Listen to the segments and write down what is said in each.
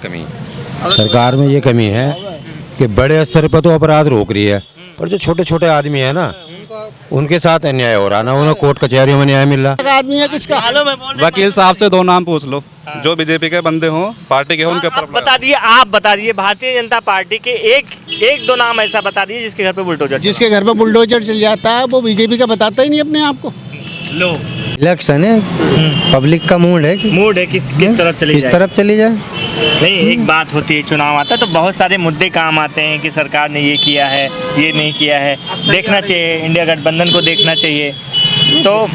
कमी सरकार में ये कमी है कि बड़े स्तर पर तो अपराध रोक रही है, पर जो छोटे छोटे आदमी है ना उनके साथ अन्याय हो रहा ना, उन्हें कोर्ट कचहरियों में न्याय मिल रहा। आदमी है किसका? वकील साहब से दो नाम पूछ लो जो बीजेपी के बंदे हों, पार्टी के हों, उनके ऊपर बता दिए, आप बता दिए भारतीय जनता पार्टी के एक दो नाम ऐसा बता दिए जिसके घर पे बुलडोजर जिसके घर पे बुलडोजर चल जाता है वो बीजेपी का बताता ही नहीं अपने आप को। लो इलेक्शन है, पब्लिक का मूड है किस तरफ चली किस जाए। तरफ चली जाए। नहीं, एक बात होती है, चुनाव आता है तो बहुत सारे मुद्दे काम आते हैं कि सरकार ने ये किया है, ये नहीं किया है, देखना चाहिए, इंडिया गठबंधन को देखना चाहिए। तो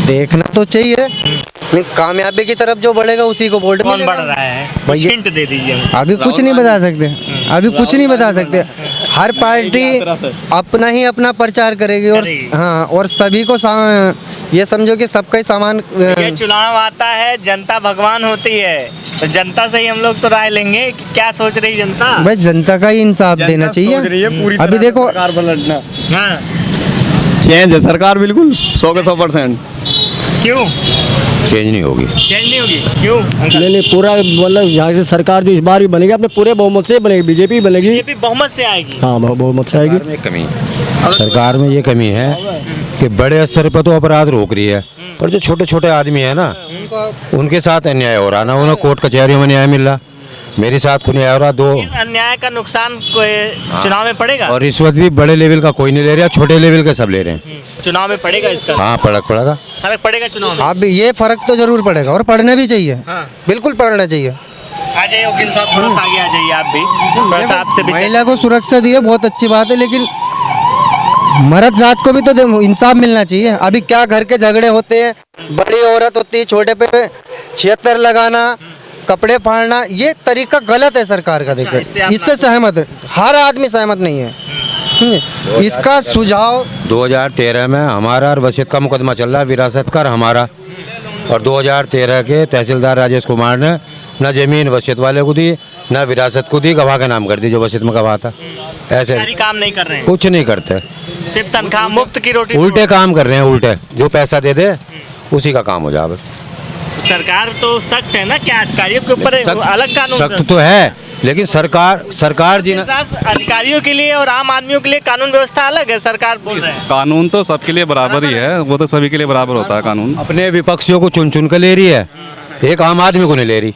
देखना तो चाहिए, लेकिन कामयाबी की तरफ जो बढ़ेगा उसी को वोट कौन मिलेगा। बढ़ रहा है, भैया, हिंट दे दीजिए हमको। अभी कुछ नहीं बता सकते, अभी कुछ नहीं बता सकते। हर पार्टी अपना ही अपना प्रचार करेगी और हाँ, और सभी को ये समझो कि सबका ही सामान। ये चुनाव आता है, जनता भगवान होती है, तो जनता से ही हम लोग तो राय लेंगे कि क्या सोच रही जनता। भाई जनता का ही इंसाफ देना चाहिए। अभी देखो हाँ, चेंज है सरकार बिल्कुल 100 के 100%। क्यों चेंज नहीं होगी? चेंज नहीं होगी क्यों? नहीं पूरा मतलब यहाँ से सरकार जो इस बार भी बनेगी अपने पूरे बहुमत से बनेगी, बीजेपी बनेगी। बीजेपी बहुमत से आएगी। हाँ बहुमत से आएगी। कमी सरकार में ये कमी है कि बड़े स्तर पर तो अपराध रोक रही है, पर जो छोटे छोटे आदमी है ना उनके साथ अन्याय हो रहा ना, उन्हें कोर्ट कचहरियों में न्याय मिल रहा। मेरे साथ खुद न्याय हो रहा। दो इस अन्याय का नुकसान चुनाव में पड़ेगा और रिश्वत भी बड़े लेवल का कोई नहीं ले रहा, छोटे लेवल के सब ले रहे हैं। चुनाव में पड़ेगा इसका? हाँ पड़ेगा। फर्क पड़ेगा चुनाव में। अब ये फर्क तो जरूर पड़ेगा और पड़ना भी चाहिए। हाँ। बिल्कुल पड़ना चाहिए। आ जाइए वकील साहब, थोड़ा सा आगे आ जाइए आप भी, थोड़ा सा आपसे भी। महिला को सुरक्षा दी है, बहुत अच्छी बात है, लेकिन मर्द जात को भी तो इंसाफ मिलना चाहिए। अभी क्या घर के झगड़े होते हैं, बड़ी औरत होती है, छोटे पे छिहत्तर लगाना, कपड़े फाड़ना, ये तरीका गलत है सरकार का। देखो इससे सहमत है, हर आदमी सहमत नहीं है। इसका सुझाव 2013 में हमारा और वसीयत का मुकदमा चल रहा है, विरासत का हमारा, और 2013 के तहसीलदार राजेश कुमार ने न जमीन वसीयत वाले को दी न विरासत को दी, गवाह का नाम कर दी जो वसीयत में गवाह था। ऐसे काम नहीं कर रहे हैं, कुछ नहीं करते, सिर्फ तनख्वाह मुफ्त की रोटी। उल्टे काम कर रहे हैं, उल्टे जो पैसा दे दे उसी का काम हो जाए बस। सरकार तो सख्त है ना, क्या अधिकारियों के ऊपर अलग कानून? सख्त तो है, लेकिन सरकार जी अधिकारियों के लिए और आम आदमियों के लिए कानून व्यवस्था अलग है। सरकार बोल रहे हैं कानून तो सबके लिए बराबर ही है, वो तो सभी के लिए बराबर होता है कानून। अपने विपक्षियों को चुन चुन कर ले रही है, एक आम आदमी को नहीं ले रही।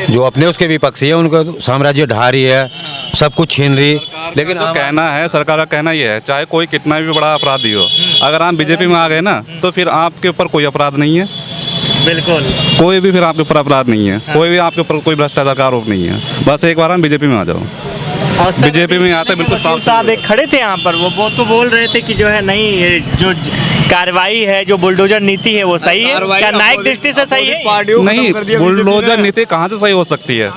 जो अपने उसके विपक्षी है उनको साम्राज्य ढा रही है, सब कुछ छीन रही। लेकिन तो कहना है, सरकार का कहना ये है, चाहे कोई कितना भी बड़ा अपराधी हो, अगर आप बीजेपी में आ गए ना तो फिर आपके ऊपर कोई अपराध नहीं है। बिल्कुल, कोई भी फिर आपके ऊपर अपराध नहीं है। कोई भी आपके ऊपर कोई भ्रष्टाचार का आरोप नहीं है। बस एक बार हम बीजेपी में आ जाओ। बीजेपी में आते बिल्कुल साहब एक खड़े थे यहाँ पर, वो तो बोल रहे थे कि जो है नहीं, ये जो कार्रवाई है, जो बुलडोजर नीति है वो सही है। क्या न्यायिक दृष्टि से सही है? नहीं, बुलडोजर नीति कहाँ से सही हो सकती है?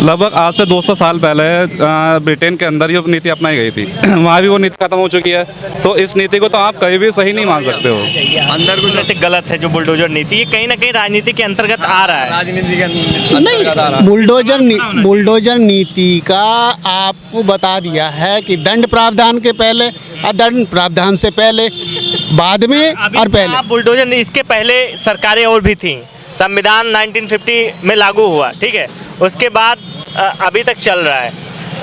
लगभग आज से 200 साल पहले ब्रिटेन के अंदर ये नीति अपनाई गई थी, वहाँ भी वो नीति खत्म हो चुकी है। तो इस नीति को तो आप कहीं भी सही नहीं मान सकते हो। अंदर कुछ नीति गलत है जो बुलडोजर नीति, ये कहीं ना कहीं राजनीति के अंतर्गत आ रहा है। राजनीति के नहीं, बुलडोजर नीति का आपको बता दिया है कि दंड प्रावधान के पहले और दंड प्रावधान से पहले, बाद में और पहले। बुलडोजर इसके पहले सरकारें और भी थी, संविधान 1950 में लागू हुआ, ठीक है, उसके बाद अभी तक चल रहा है।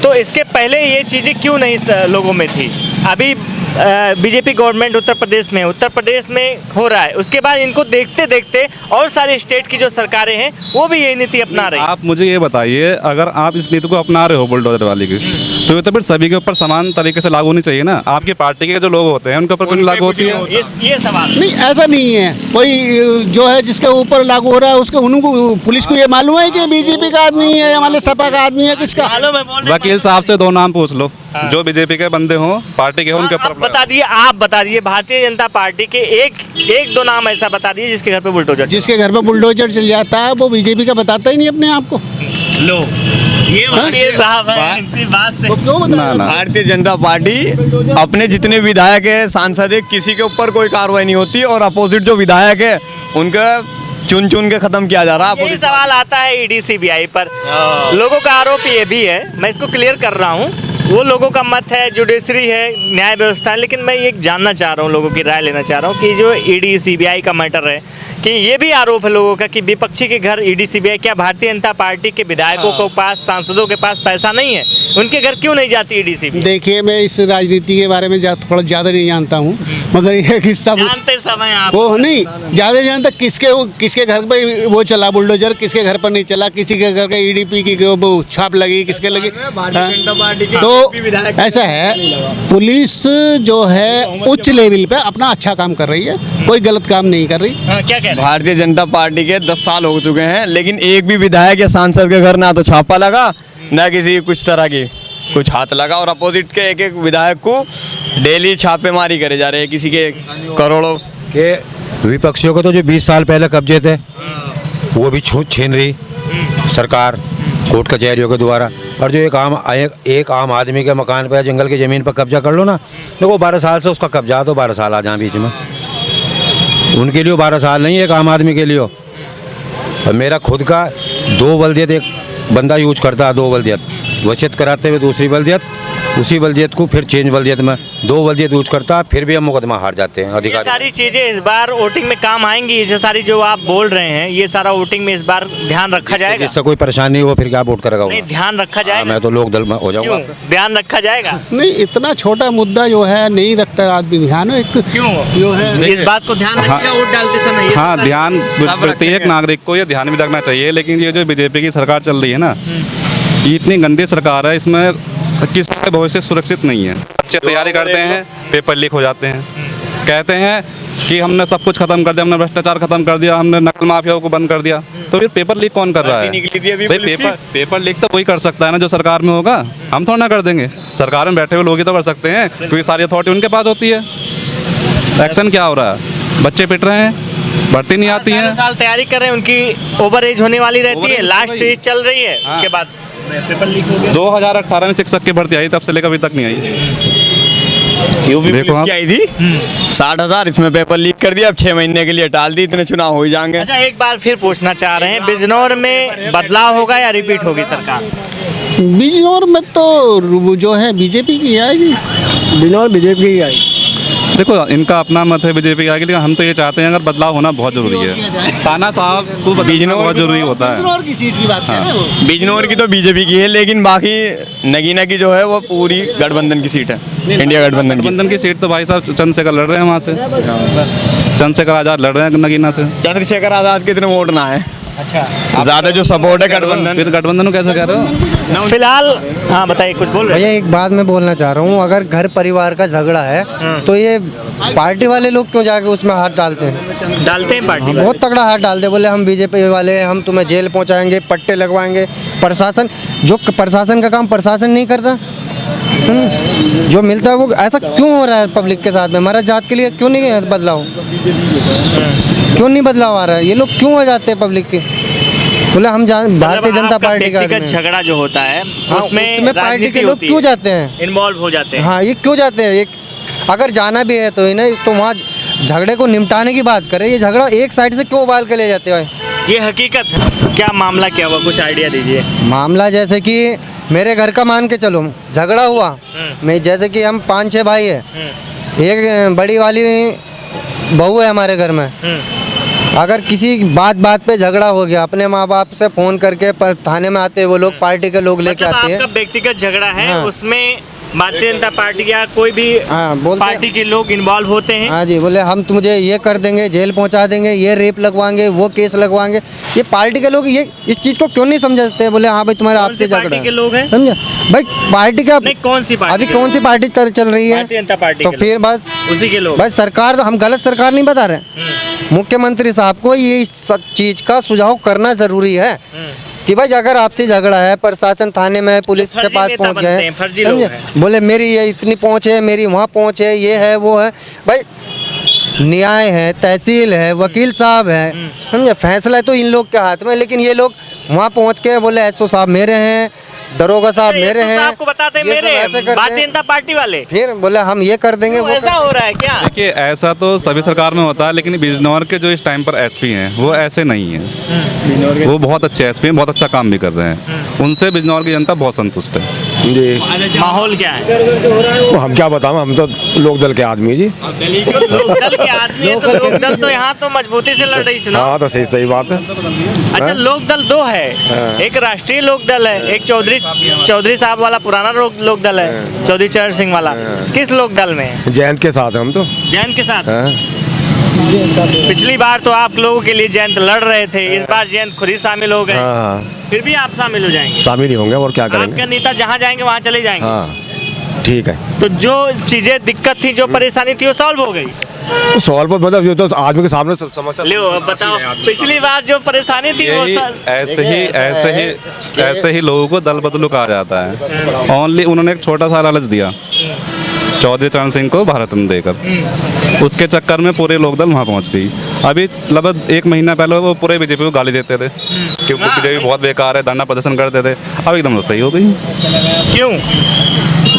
तो इसके पहले ये चीज़ें क्यों नहीं लोगों में थी? अभी बीजेपी गवर्नमेंट उत्तर प्रदेश में हो रहा है, उसके बाद इनको देखते देखते और सारे स्टेट की जो सरकारें हैं वो भी यही नीति अपना रही हैं। आप मुझे ये बताइए, अगर आप इस नीति को अपना रहे हो बुलडोजर वाली की, तो ये तो फिर सभी के ऊपर समान तरीके से लागू होनी चाहिए ना। आपकी पार्टी के जो लोग होते हैं उनके ऊपर कोई लागू होती है? ये सवाल नहीं, ऐसा नहीं है। कोई जो है जिसके ऊपर लागू हो रहा है उसके उनको पुलिस को ये मालूम है कि बीजेपी का आदमी है, हमारे सपा का आदमी है, किसका? वकील साहब से दो नाम पूछ लो जो बीजेपी के बंदे हों, पार्टी के हों, उनके ऊपर बता दिए, आप बता दिए भारतीय जनता पार्टी के एक दो नाम ऐसा बता दिए जिसके घर पे बुलडोजर चल जाता है वो बीजेपी का बताता ही नहीं अपने आप को। लो, ये वकील साहब है, इनकी बात से क्यों बताया? भारतीय जनता पार्टी अपने जितने विधायक है, सांसद है, किसी के ऊपर कोई कार्रवाई नहीं होती और अपोजिट जो विधायक है उनका चुन चुन के खत्म किया जा रहा है। यही सवाल आता है ईडी सीबीआई पर। लोगों का आरोप ये भी है, मैं इसको क्लियर कर रहा हूँ, वो लोगों का मत है, जुडिशरी है, न्याय व्यवस्था है, लेकिन मैं ये जानना चाह रहा हूँ, लोगों की राय लेना चाह रहा हूँ कि जो ईडी सीबीआई का मैटर है, कि ये भी आरोप है लोगों का कि विपक्षी के घर ईडी सीबीआई, क्या भारतीय जनता पार्टी के विधायकों के पास, सांसदों के पास पैसा नहीं है? उनके घर क्यों नहीं जाती ईडी सीबीआई? देखिए, मैं इस राजनीति के बारे में थोड़ा ज़्यादा नहीं जानता हूँ, मगर ये कि सब जानते समय आप वो नहीं ज़्यादा जानता किसके घर पे वो चला बुलडोजर, किसके घर पर नहीं चला, किसी के घर के ईडीपी की वो छाप लगी, किसके लगी। तो ऐसा है, पुलिस जो है उच्च लेवल पे अपना अच्छा काम कर रही है, कोई गलत काम नहीं कर रही। हाँ, क्या कह रहे हैं? भारतीय जनता पार्टी के 10 साल हो चुके हैं, लेकिन एक भी विधायक या सांसद के घर ना तो छापा लगा, ना किसी कुछ तरह की कुछ हाथ लगा, और अपोजिट के एक एक विधायक को डेली छापेमारी करे जा रहे हैं, किसी के करोड़ों के विपक्षियों को तो जो 20 साल पहले कब्जे थे वो भी छीन रही सरकार कोर्ट कचहरियों के द्वारा। और जो एक आम आदमी के मकान पर या जंगल की ज़मीन पर कब्जा कर लो ना, देखो 12 साल से उसका कब्जा, तो 12 साल आ जाए बीच में, उनके लिए 12 साल नहीं, एक आम आदमी के लिए। और मेरा खुद का 2 बल्दियत एक बंदा यूज करता है, 2 बल्दियत वसीयत कराते हुए दूसरी बल्दियत, उसी बल्दियत को फिर चेंज बल्दियत में 2 बल्दियत यूज करता है, फिर भी हम मुकदमा हार जाते हैं ये अधिकारी। सारी चीजें इस बार वोटिंग में काम आएंगी, ये सारी जो आप बोल रहे हैं, ये सारा वोटिंग में इस बार ध्यान रखा जाएगा? जिससे कोई परेशानी हो फिर क्या वोट करेगा वो? नहीं, ध्यान रखा जाएगा। मैं तो लोक दल में हो क्यों जाऊंगा। ध्यान रखा जाएगा? नहीं, इतना छोटा मुद्दा जो है नहीं रखता आदमी ध्यान, एक क्यों जो है इस बात को ध्यान रखिएगा वोट डालते समय? ये हाँ, तो ध्यान प्रत्येक नागरिक को ये ध्यान भी रखना चाहिए, लेकिन ये जो बीजेपी की सरकार चल रही है ना, ये इतनी गंदी सरकार है, इसमें किसी का भविष्य सुरक्षित नहीं है। बच्चे तैयारी करते हैं, पेपर लीक हो जाते हैं, कहते हैं कि हमने सब कुछ खत्म कर दिया, हमने भ्रष्टाचार खत्म कर दिया, हमने नकल माफियाओं को बंद कर दिया, तो फिर पेपर लीक कौन कर रहा है? भाई पेपर लीक तो वही कर सकता है ना जो सरकार में होगा, हम थोड़ा ना कर देंगे। सरकार में बैठे हुए लोग ही तो कर सकते हैं, क्योंकि सारी अथॉरिटी उनके पास होती है। एक्शन क्या हो रहा है? बच्चे पिट रहे हैं, भर्ती नहीं आती है, साल तैयारी कर रहे हैं, उनकी ओवर एज होने वाली रहती है, लास्ट एज चल रही है, उसके बाद पेपर लीक हो गया। 2018 में शिक्षक की भर्ती आई, तब से लेकर अभी तक नहीं आई। यूपी देखो पुलिस की आई थी 60,000, इसमें पेपर लीक कर दिया, अब 6 महीने के लिए टाल दी, इतने चुनाव हो ही जाएंगे। अच्छा, एक बार फिर पूछना चाह रहे हैं, बिजनौर में बदलाव होगा या रिपीट होगी सरकार? बिजनौर में तो जो है बीजेपी की आएगी। बिजनौर बीजेपी की आई। देखो, इनका अपना मत है बीजेपी का, लेकिन हम तो ये चाहते हैं अगर बदलाव होना बहुत जरूरी है। ताना साहब को बदलना बहुत जरूरी होता है। बिजनौर की सीट की बात कर रहे हैं वो। बिजनौर की तो बीजेपी की है, लेकिन बाकी नगीना की जो है वो पूरी गठबंधन की सीट है, इंडिया गठबंधन की सीट तो भाई साहब चंद्रशेखर लड़ रहे हैं वहाँ से, चंद्रशेखर आजाद लड़ रहे हैं नगीना से। चंद्रशेखर आजाद के इतने वोट ना है, अच्छा, ज्यादा जो सपोर्ट है गठबंधन। फिर गठबंधन को कैसे कह रहे हो? फिलहाल हाँ बताइए, कुछ बोल रहे भैया एक बात मैं बोलना चाह रहा हूँ, अगर घर परिवार का झगड़ा है तो ये पार्टी वाले लोग क्यों जाके उसमें हाथ डालते हैं? डालते हैं पार्टी वाले। बहुत तगड़ा हाथ डालते, बोले हम बीजेपी वाले हैं, हम तुम्हें जेल पहुंचाएंगे, पट्टे लगवाएंगे। प्रशासन प्रशासन का काम प्रशासन नहीं करता, जो मिलता है वो ऐसा क्यों हो रहा है पब्लिक के साथ में? हमारा जात के लिए क्यों नहीं है बदलाव? क्यों नहीं बदलाव आ रहा है? ये लोग क्यों हो जाते हैं पब्लिक के? बोले हम भारतीय जनता पार्टी का व्यक्तिगत झगड़ा जो होता है उसमें पार्टी के लोग क्यों जाते हैं, इन्वॉल्व हो जाते हैं? हाँ, ये क्यों जाते हैं? अगर जाना भी है तो इन्हें तो वहाँ झगड़े को निपटाने की बात करें, ये झगड़ा एक साइड से क्यों उबाल के ले जाते हैं? ये हकीकत है। क्या मामला क्या हुआ, कुछ आइडिया दीजिए। मामला जैसे कि मेरे घर का मान के चलो, झगड़ा हुआ, मैं जैसे कि हम 5-6 भाई है, एक बड़ी वाली बहू है हमारे घर में, अगर किसी बात पे झगड़ा हो गया, अपने माँ बाप से फोन करके पर थाने में आते हैं वो लोग, पार्टी के लोग लेके मतलब आते हैं। आपका व्यक्तिगत झगड़ा है, हाँ। उसमें भारतीय जनता पार्टी या कोई भी पार्टी के लोग इन्वॉल्व होते हैं? हाँ जी, बोले हम तुझे ये कर देंगे, जेल पहुंचा देंगे, ये रेप लगवाएंगे, वो केस लगवाएंगे। ये पार्टी के लोग ये इस चीज को क्यों नहीं समझते? बोले हाँ भाई तुम्हारा आपसे झगड़ा पार्टी के लोग हैं, समझे भाई? पार्टी का नहीं, कौन सी पार्टी? अभी कौन सी पार्टी चल रही है? भारतीय जनता पार्टी तो के फिर बस उसी के लोग। बस सरकार, हम गलत सरकार नहीं बता रहे, मुख्यमंत्री साहब को ये इस चीज का सुझाव करना जरूरी है कि भाई अगर आपसे झगड़ा है, प्रशासन थाने में पुलिस के पास पहुंच गए, फर्जी लोग हैं। बोले मेरी ये इतनी पहुंच है, मेरी वहाँ पहुंच है, ये है वो है, भाई न्याय है, तहसील है, वकील साहब है, समझे? फैसला तो इन लोग के हाथ में, लेकिन ये लोग वहाँ पहुंच के बोले एसओ साहब मेरे हैं, दरोगा साहब मेरे हैं, आपको बताते हैं ये सब मेरे ऐसे करते हैं। भारतीय जनता पार्टी वाले फिर बोले हम ये कर देंगे, तो वो ऐसा हो रहा है क्या? देखिए, ऐसा तो सभी सरकार में होता है, लेकिन बिजनौर के जो इस टाइम पर एसपी हैं वो ऐसे नहीं हैं। वो बहुत अच्छे एसपी हैं, बहुत अच्छा काम भी कर रहे हैं, उनसे बिजनौर की जनता बहुत संतुष्ट है। जी। माहौल क्या है? वो हम क्या बताएं, हम तो लोक दल के आदमी जी। लोकदल के आदमी है तो लोकदल तो यहाँ तो मजबूती से लड़ रही चुनाव। हाँ तो सही सही बात है। अच्छा, लोकदल दो है, एक राष्ट्रीय लोकदल है, एक चौधरी साहब वाला पुराना लोकदल है, चौधरी चरण सिंह वाला। किस लोकदल में है? जयंत के साथ हम तो। जयंत के साथ। हाँ। पिछली बार तो आप लोगों के लिए जयंत लड़ रहे थे, इस बार जयंत खुद ही शामिल हो गए। हाँ। फिर भी आप शामिल हो जाएंगे? शामिल ही होंगे और क्या आपके करेंगे। नेता जहाँ जाएंगे वहाँ चले जाएंगे। हाँ ठीक है। तो जो चीजें दिक्कत थी, जो परेशानी थी, वो सॉल्व हो गई। तो सवाल पर मतलब ये तो आदमी के सामने समस्या। लो अब बताओ, पिछली बार जो परेशानी थी वो यही ऐसे ही लोगों को दल बदलू कहा जाता है। ओनली उन्होंने एक छोटा सा लालच दिया चौधरी चरण सिंह को भारत रत्न देकर, उसके चक्कर में पूरे लोकदल वहाँ पहुँच गई। अभी लगभग 1 महीना पहले वो पूरे बीजेपी को गाली देते थे कि बीजेपी बहुत बेकार है, धरना प्रदर्शन करते थे। अब एकदम तो सही हो गई। क्यों?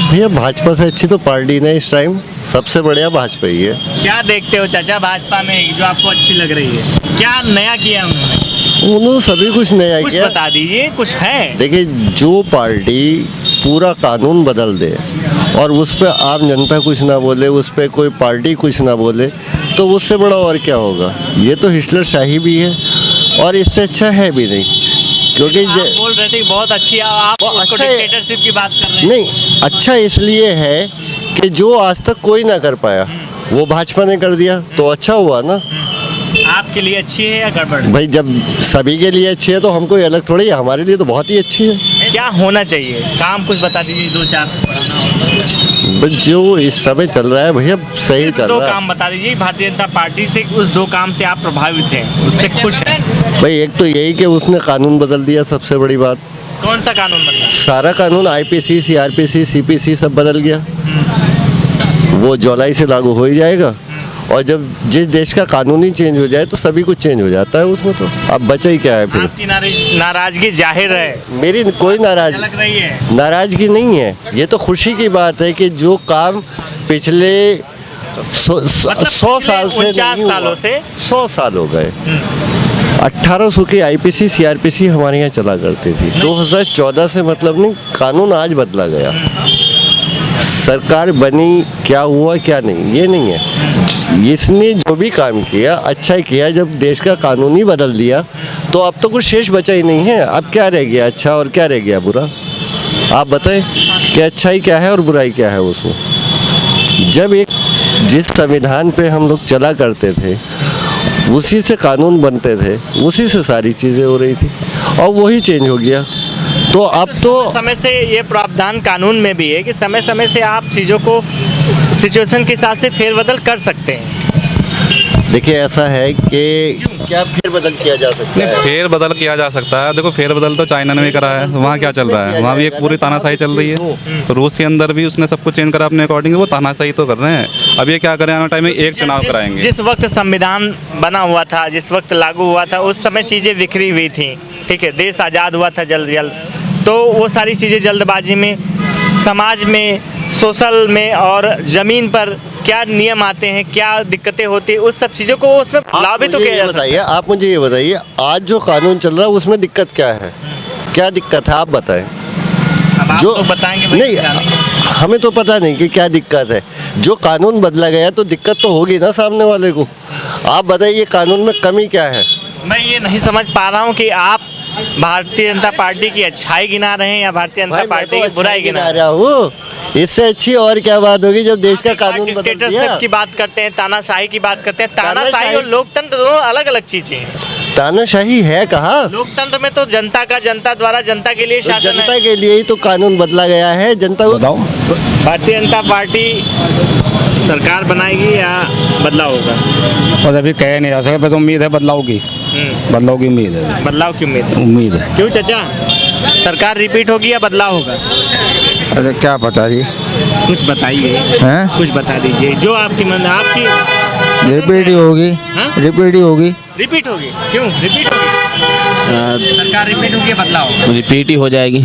भैया भाजपा से अच्छी तो पार्टी नहीं इस टाइम, सबसे बढ़िया भाजपा ही है। क्या देखते हो चाचा भाजपा में जो आपको अच्छी लग रही है? क्या नया किया उन्होंने? उन्होंने सभी कुछ नया कुछ किया। बता दीजिए, कुछ है? देखिए, जो पार्टी पूरा कानून बदल दे और उस पर आम जनता कुछ ना बोले, उस पर कोई पार्टी कुछ ना बोले, तो उससे बड़ा और क्या होगा। ये तो हिटलर शाही भी है और इससे अच्छा है भी नहीं, क्योंकि आप बोल रहे थे कि बहुत अच्छी है, आप उसको अच्छा है। डिक्टेटरशिप की बात कर रहे हैं। नहीं, अच्छा इसलिए है कि जो आज तक कोई ना कर पाया वो भाजपा ने कर दिया, तो अच्छा हुआ ना। आपके लिए अच्छी है या गड़बड़? भाई जब सभी के लिए अच्छी है तो हम कोई अलग थोड़ी है, हमारे लिए तो बहुत ही अच्छी है। क्या होना चाहिए? काम कुछ बता दीजिए, 2-4। बस जो इस समय चल रहा है भैया सही चल दो रहा है। काम बता दीजिए भारतीय जनता पार्टी से, उस 2 काम से आप प्रभावित हैं, उससे खुश हैं। भाई एक तो यही कि उसने कानून बदल दिया, सबसे बड़ी बात। कौन सा कानून बदला? सारा कानून आईपीसी, सीआरपीसी, सीपीसी सब बदल गया। वो जुलाई से लागू हो ही जाएगा। और जब जिस देश का कानून ही चेंज हो जाए तो सभी कुछ चेंज हो जाता है उसमें। तो अब बचा ही क्या है फिर? आपकी नाराजगी जाहिर है। मेरी कोई क्या लग रही है? नाराजगी नहीं है, ये तो खुशी की बात है कि जो काम पिछले 100 साल से 49 सालों से 100 साल हो गए। 1800 की आईपीसी सीआरपीसी हमारे यहाँ चला करती थी। 2014 से मतलब नहीं, कानून आज बदला गया। सरकार बनी, क्या हुआ क्या नहीं, ये नहीं है। इसने जो भी काम किया अच्छा ही किया। जब देश का कानून ही बदल दिया तो अब तो कुछ शेष बचा ही नहीं है। अब क्या रह गया अच्छा और क्या रह गया बुरा? आप बताएं कि अच्छाई क्या है और बुराई क्या है उसमें। जब एक जिस संविधान पे हम लोग चला करते थे उसी से कानून बनते थे, उसी से सारी चीज़ें हो रही थी और वही चेंज हो गया। तो अब तो समय से ये प्रावधान कानून में भी है कि समय समय से आप चीज़ों को सिचुएशन के हिसाब से फेरबदल कर सकते हैं। देखिए ऐसा है कि क्या फेरबदल किया जा सकता है? फेर बदल किया जा सकता है। देखो फेर बदल तो चाइना ने भी करा है, वहाँ क्या चल रहा है? वहाँ भी एक पूरी तानाशाही चल रही है। तो रूस के अंदर भी उसने सब कुछ चेंज करा अपने अकॉर्डिंग, वो तानाशाही तो कर रहे हैं। अब ये क्या करें, आने टाइम में एक चुनाव कराएंगे। जिस वक्त संविधान बना हुआ था, जिस वक्त लागू हुआ था, उस समय चीज़ें बिखरी हुई थी। ठीक है, देश आज़ाद हुआ था जल्द, तो वो सारी चीज़ें जल्दबाजी में समाज में, सोशल में और ज़मीन पर क्या नियम आते हैं, क्या दिक्कतें होती है, उस सब चीज़ों को उसमें लागू तो किया जा सकता है। आप मुझे ये बताइए, आज जो कानून चल रहा है उसमें दिक्कत क्या है? क्या दिक्कत है आप बताएं। अब आप जो तो बताएंगे नहीं, हमें तो पता नहीं कि क्या दिक्कत है। जो कानून बदला गया तो दिक्कत तो होगी ना सामने वाले को। आप बताइए कानून में कमी क्या है? मैं ये नहीं समझ पा रहा हूँ कि आप भारतीय जनता पार्टी की अच्छाई गिना रहे हैं या भारतीय जनता पार्टी की बुराई गिना रहे हैं? हूँ। इससे अच्छी और क्या बात होगी जब देश का कानून बदल दिया। डिक्टेटरशिप की बात करते हैं, तानाशाही की बात करते हैं। तानाशाही और लोकतंत्र दोनों अलग अलग चीजें हैं। तानाशाही है कहाँ? लोकतंत्र में तो जनता का, जनता द्वारा जनता के लिए तो शासन जनता है। के लिए ही तो कानून बदला गया है। जनता को बताओ। भारतीय जनता पार्टी सरकार बनाएगी या बदलाव होगा? और अभी कह नहीं जा सकते, बस उम्मीद है बदलाव की उम्मीद है। बदलाव की उम्मीद है। क्यों चाचा, सरकार रिपीट होगी या बदलाव होगा? अरे क्या पता जी, कुछ बताइए, हैं? कुछ बता दीजिए जो आपकी मन, आपकी रिपीट ही होगी, रिपीट ही होगी। रिपीट होगी। क्यों रिपीट होगी? सरकार रिपीट होगी या बदलाव होगा? रिपीट ही हो जाएगी,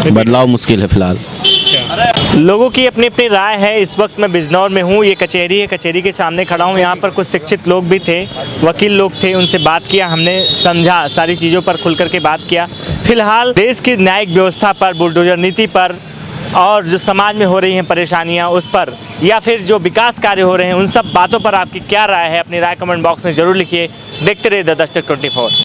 बदलाव मुश्किल है फिलहाल। अच्छा। लोगों की अपनी अपनी राय है। इस वक्त मैं बिजनौर में हूँ, ये कचहरी है, कचहरी के सामने खड़ा हूँ। यहाँ पर कुछ शिक्षित लोग भी थे, वकील लोग थे, उनसे बात किया हमने, समझा, सारी चीज़ों पर खुल करके बात किया। फिलहाल देश की न्यायिक व्यवस्था पर, बुलडोजर नीति पर और जो समाज में हो रही हैं परेशानियाँ उस पर, या फिर जो विकास कार्य हो रहे हैं उन सब बातों पर आपकी क्या राय है? अपनी राय कमेंट बॉक्स में ज़रूर लिखिए। देखते रहिए द दस्तक 24।